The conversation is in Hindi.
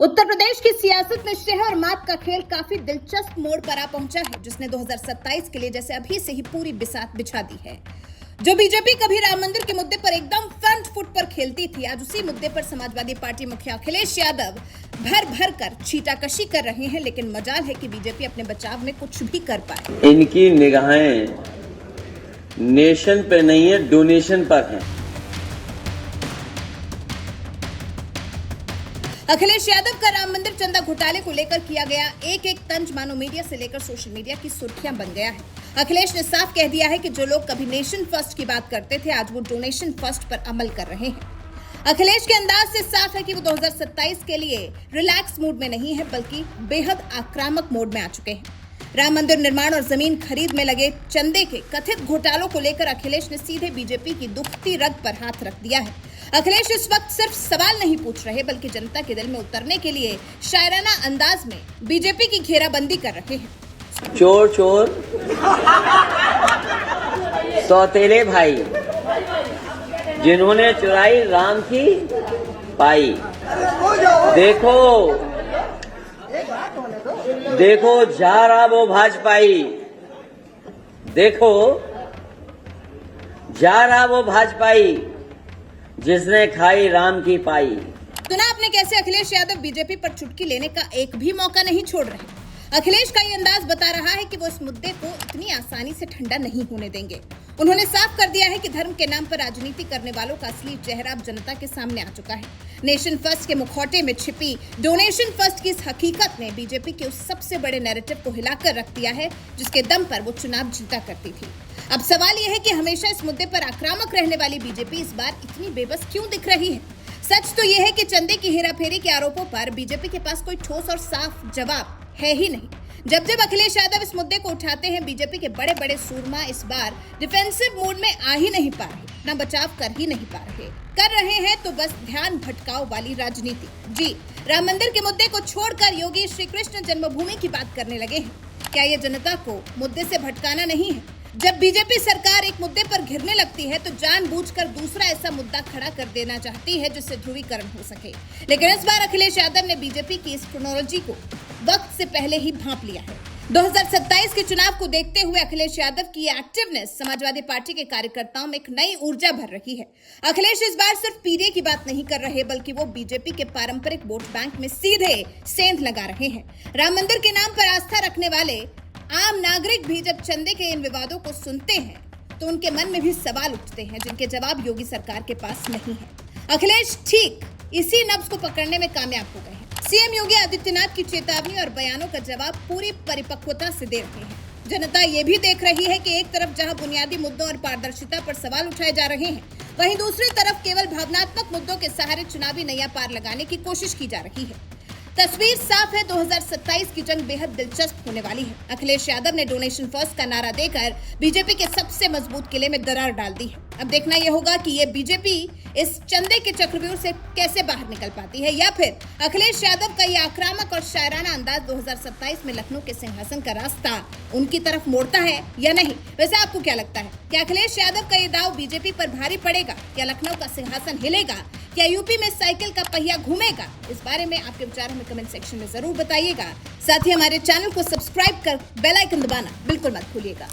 उत्तर प्रदेश की सियासत में शह और मात का खेल काफी दिलचस्प मोड़ पर आ पहुंचा है, जिसने 2027 के लिए जैसे अभी से ही पूरी बिसात बिछा दी है। जो बीजेपी कभी राम मंदिर के मुद्दे पर एकदम फ्रंट फुट पर खेलती थी, आज उसी मुद्दे पर समाजवादी पार्टी मुखिया अखिलेश यादव भर भर कर छीटाकशी कर रहे हैं। लेकिन मजाल है कि बीजेपी अपने बचाव में कुछ भी कर पाए। इनकी निगाहें नेशन पे नहीं है, डोनेशन पर हैं। अखिलेश यादव का राम मंदिर चंदा घोटाले को लेकर किया गया एक एक तंज मानो मीडिया से लेकर सोशल मीडिया की सुर्खियां बन गया है। अखिलेश ने साफ कह दिया है कि जो लोग कभी नेशन फर्स्ट की बात करते थे, आज वो डोनेशन फर्स्ट पर अमल कर रहे हैं। अखिलेश के अंदाज से साफ है कि वो 2027 के लिए रिलैक्स मूड में नहीं है, बल्कि बेहद आक्रामक मोड में आ चुके हैं। राम मंदिर निर्माण और जमीन खरीद में लगे चंदे के कथित घोटालों को लेकर अखिलेश ने सीधे बीजेपी की दुखती रग पर हाथ रख दिया है। अखिलेश इस वक्त सिर्फ सवाल नहीं पूछ रहे, बल्कि जनता के दिल में उतरने के लिए शायराना अंदाज में बीजेपी की घेराबंदी कर रहे हैं। चोर चोर सौतेले भाई, जिन्होंने चुराई राम की पाई। देखो देखो जा रहा वो भाजपाई, देखो जा रहा वो भाजपाई, जिसने खाई राम की पाई। सुना आपने कैसे अखिलेश यादव बीजेपी पर चुटकी लेने का एक भी मौका नहीं छोड़ रहे। अखिलेश का ये अंदाज बता रहा है कि वो इस मुद्दे को इतनी आसानी से ठंडा नहीं होने देंगे। उन्होंने साफ कर दिया है कि धर्म के नाम पर राजनीति करने वालों का असली चेहरा अब जनता के सामने आ चुका है। नेशन फर्स्ट के मुखौटे में छिपी डोनेशन फर्स्ट की इस हकीकत ने बीजेपी के उस सबसे बड़े नैरेटिव को हिलाकर रख दिया है, जिसके दम पर वो चुनाव जीता करती थी। अब सवाल यह है कि हमेशा इस मुद्दे पर आक्रामक रहने वाली बीजेपी इस बार इतनी बेबस क्यों दिख रही है। सच तो यह है कि चंदे की हेराफेरी के आरोपों पर बीजेपी के पास कोई ठोस और साफ जवाब है ही नहीं। जब जब अखिलेश यादव इस मुद्दे को उठाते हैं, बीजेपी के बड़े बड़े सूरमा इस बार डिफेंसिव मोड में आ ही नहीं पा रहे, न बचाव कर ही नहीं पा रहे। कर रहे हैं तो बस ध्यान भटकाओ वाली राजनीति। जी, राम मंदिर के मुद्दे को छोड़कर योगी श्री कृष्ण जन्मभूमि की बात करने लगे हैं। क्या ये जनता को मुद्दे से भटकाना नहीं है? जब बीजेपी सरकार एक मुद्दे पर घिरने लगती है, तो जानबूझकर दूसरा ऐसा मुद्दा खड़ा कर देना चाहती है जिससे ध्रुवीकरण हो सके। लेकिन इस बार अखिलेश यादव ने बीजेपी की इस क्रोनोलॉजी को वक्त से पहले ही भांप लिया है। 2027 के चुनाव को देखते हुए अखिलेश यादव की एक्टिवनेस समाजवादी पार्टी के कार्यकर्ताओं में एक नई ऊर्जा भर रही है। अखिलेश इस बार सिर्फ पीडीए की बात नहीं कर रहे, बल्कि वो बीजेपी के पारंपरिक वोट बैंक में सीधे सेंध लगा रहे हैं। राम मंदिर के नाम पर आस्था रखने वाले आम नागरिक भी जब चंदे के इन विवादों को सुनते हैं, तो उनके मन में भी सवाल उठते हैं, जिनके जवाब योगी सरकार के पास नहीं है। अखिलेश ठीक इसी नब्ज को पकड़ने में कामयाब हो गए हैं। सीएम योगी आदित्यनाथ की चेतावनी और बयानों का जवाब पूरी परिपक्वता से दे रहे हैं। जनता ये भी देख रही है कि एक तरफ जहां बुनियादी मुद्दों और पारदर्शिता पर सवाल उठाए जा रहे हैं, वहीं दूसरी तरफ केवल भावनात्मक मुद्दों के सहारे चुनावी नैया पार लगाने की कोशिश की जा रही है। तस्वीर साफ है, 2027 की जंग बेहद दिलचस्प होने वाली है। अखिलेश यादव ने डोनेशन फर्स्ट का नारा देकर बीजेपी के सबसे मजबूत किले में दरार डाल दी है। अब देखना यह होगा कि ये बीजेपी इस चंदे के चक्रव्यूह से कैसे बाहर निकल पाती है, या फिर अखिलेश यादव का ये आक्रामक और शायराना अंदाज 2027 में लखनऊ के सिंहासन का रास्ता उनकी तरफ मोड़ता है या नहीं। वैसे आपको क्या लगता है? क्या अखिलेश यादव का ये दाव बीजेपी पर भारी पड़ेगा? क्या लखनऊ का सिंहासन हिलेगा? क्या यूपी में साइकिल का पहिया घूमेगा? इस बारे में आपके विचार हमें कमेंट सेक्शन में जरूर बताइएगा। साथ ही हमारे चैनल को सब्सक्राइब कर बेल आइकन दबाना बिल्कुल मत भूलिएगा।